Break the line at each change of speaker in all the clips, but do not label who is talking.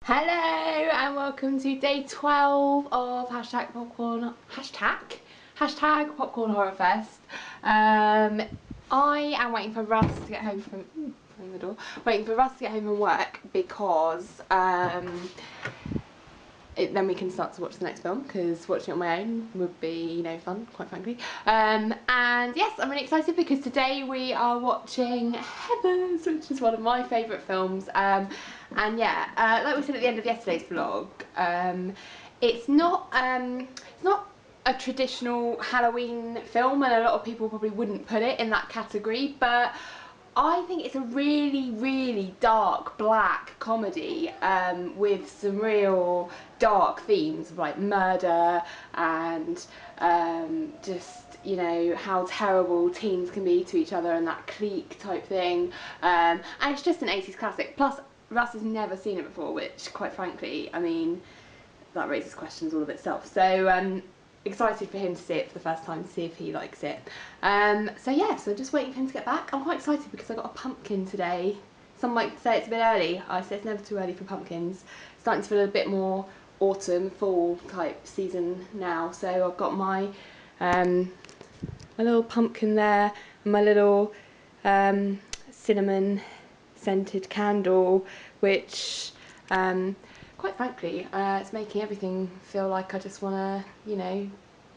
Hello and welcome to day 12 of hashtag popcorn horror fest. I am waiting for Russ to get home from the door. Waiting for Russ to get home from work because then we can start to watch the next film, because watching it on my own would be, fun, quite frankly. And yes, I'm really excited because today we are watching Heathers, which is one of my favourite films. And yeah, like we said at the end of yesterday's vlog, it's not a traditional Halloween film, and a lot of people probably wouldn't put it in that category, but I think it's a really, really dark, black comedy with some real dark themes of like murder and just, how terrible teens can be to each other and that clique type thing. And it's just an 80s classic. Plus, Russ has never seen it before, which, quite frankly, I mean, that raises questions all of itself. So, excited for him to see it for the first time, to see if he likes it. So yeah, so just waiting for him to get back. I'm quite excited because I got a pumpkin today. Some might say it's a bit early. I say it's never too early for pumpkins. It's starting to feel a bit more autumn, fall type season now. So I've got my my little pumpkin there, and my little cinnamon scented candle, which quite frankly, it's making everything feel like I just want to,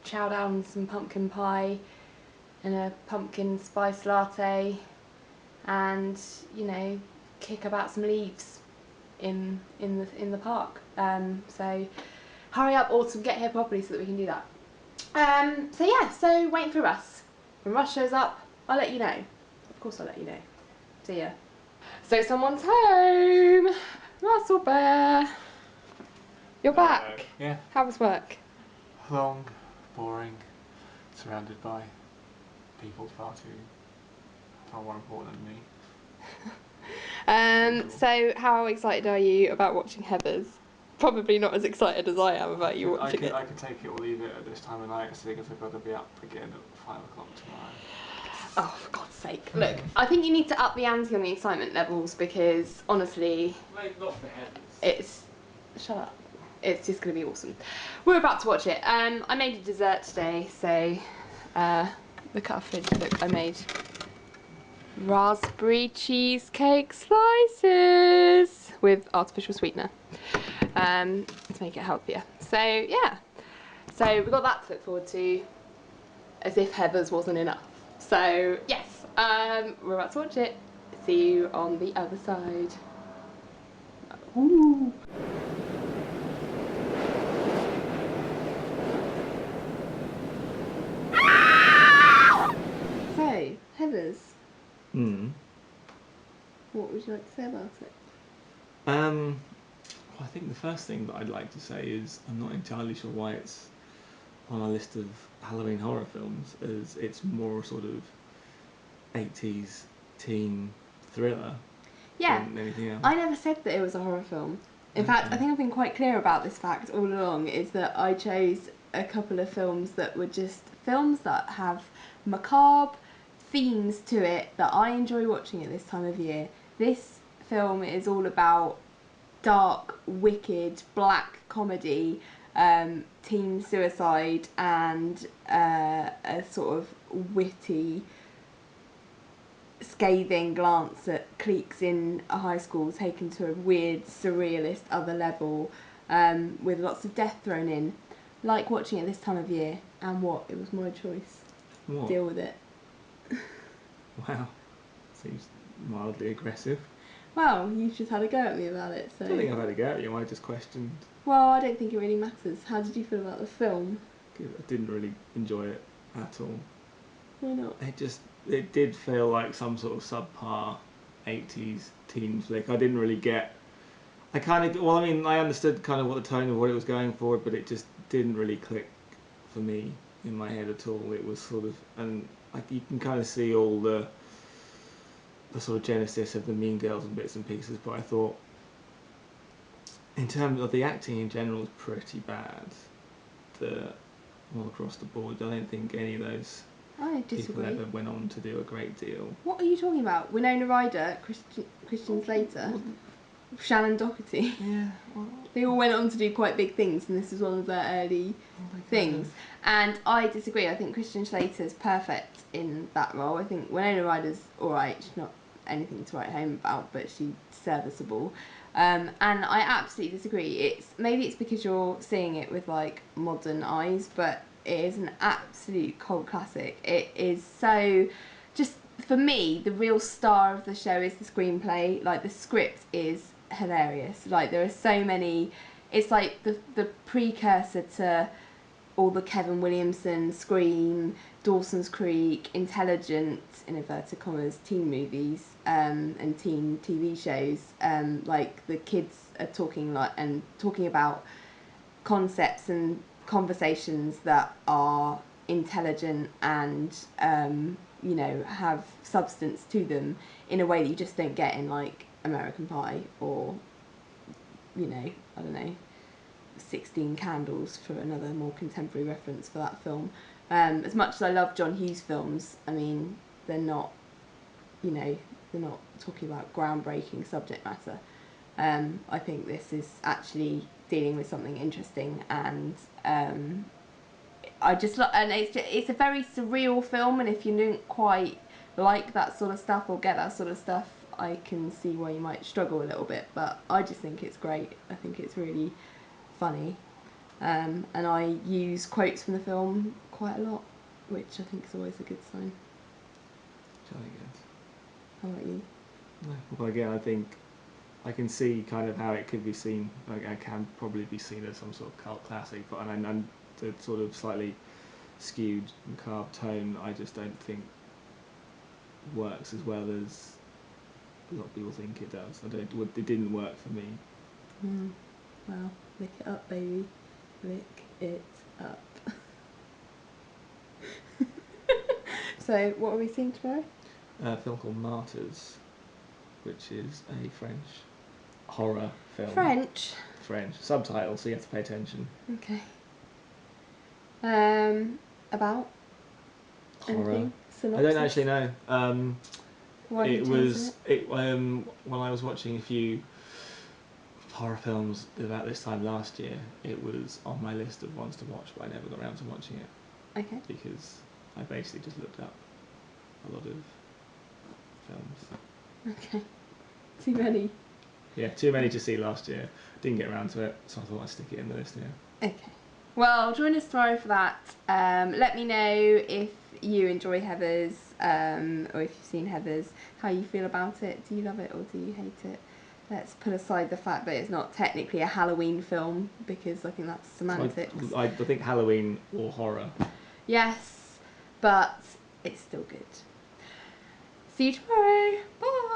chow down some pumpkin pie and a pumpkin spice latte and, kick about some leaves in the park. So hurry up, autumn, get here properly so that we can do that. So yeah, so waiting for Russ. When Russ shows up, I'll let you know. Of course I'll let you know. See ya. So someone's home. Russell Bear. You're back?
Yeah.
How was work?
Long, boring, surrounded by people far more important than me.
So how excited are you about watching Heathers? Probably not as excited as I am about you watching it.
I could take it or leave it at this time of night, seeing as I've got to be up again at 5 o'clock tomorrow.
Oh, for God's sake. Look, I think you need to up the ante on the excitement levels because, honestly...
Maybe not for Heathers.
It's... Shut up. It's just going to be awesome. We're about to watch it. I made a dessert today, so... look at our fridge. Look, I made... raspberry cheesecake slices with artificial sweetener to make it healthier. So yeah, so we've got that to look forward to, as if Heathers wasn't enough. So yes, we're about to watch it. See you on the other side. Ooh. So Heathers. What would you like to say about it?
Well, I think the first thing that I'd like to say is I'm not entirely sure why it's on our list of Halloween horror films, as it's more sort of 80s teen thriller than anything else.
I never said that it was a horror film. In fact, I think I've been quite clear about this fact all along, is that I chose a couple of films that were just films that have macabre themes to it that I enjoy watching at this time of year. This film is all about dark, wicked, black comedy, teen suicide, and a sort of witty, scathing glance at cliques in a high school taken to a weird, surrealist other level, with lots of death thrown in. Like watching it this time of year, and what? It was my choice.
What?
Deal with it.
Wow. Seems mildly aggressive.
Well, you've just had a go at me about it, so...
I don't think I've had a go at you, I just questioned.
Well, I don't think it really matters. How did you feel about the film?
I didn't really enjoy it at all.
Why not?
It did feel like some sort of subpar 80s teen flick. I didn't really get... I understood kind of what the tone of what it was going for, but it just didn't really click for me in my head at all. It was sort of... And you can kind of see all the sort of genesis of the Mean Girls and bits and pieces, but I thought, in terms of the acting in general, is pretty bad. All across the board. I don't think any of those people ever went on to do a great deal.
What are you talking about? Winona Ryder, Christian Slater? Shannon Doherty.
Yeah. Well,
They all went on to do quite big things, and this was one of their early things. And I disagree. I think Christian Slater's perfect in that role. I think Winona Ryder's alright. She's not anything to write home about, but she's serviceable. And I absolutely disagree. Maybe it's because you're seeing it with like modern eyes, but it is an absolute cult classic. It is so just, for me, the real star of the show is the screenplay. Like, the script is hilarious. Like, there are so many. It's like the precursor to all the Kevin Williamson, Scream, Dawson's Creek, intelligent, in inverted commas, teen movies and teen TV shows. Like, the kids are talking about concepts and conversations that are intelligent and you know, have substance to them in a way that you just don't get in like American Pie or, you know, I don't know, 16 Candles, for another more contemporary reference for that film. As much as I love John Hughes films, I mean, they're not, you know, they're not talking about groundbreaking subject matter. I think this is actually dealing with something interesting, and I just and it's a very surreal film, and if you don't quite like that sort of stuff or get that sort of stuff, I can see why you might struggle a little bit, but I just think it's great. I think it's really funny, and I use quotes from the film quite a lot, which I think is always a good sign.
Jolly good.
How about you?
No. Well, again, I think I can see kind of how it could be seen. Like, it can probably be seen as some sort of cult classic, but and the sort of slightly skewed and carved tone, I just don't think works as well as a lot of people think it does. It didn't work for me.
Well, lick it up, baby. Lick it up. So, what are we seeing tomorrow?
A film called Martyrs, which is a French horror film. French. Subtitles, so you have to pay attention.
Okay. About?
Horror.
Anything?
I don't actually know.
Why
it was when I was watching a few horror films about this time last year, it was on my list of ones to watch, but I never got around to watching it.
Okay.
Because I basically just looked up a lot of films.
Okay. Too many.
Yeah, too many to see last year. Didn't get around to it, so I thought I'd stick it in the list now.
Okay. Well, join us tomorrow for that. Let me know if you enjoy Heathers, or if you've seen Heathers, how you feel about it. Do you love it or do you hate it? Let's put aside the fact that it's not technically a Halloween film, because I think that's semantics.
I think Halloween or horror.
Yes, but it's still good. See you tomorrow. Bye.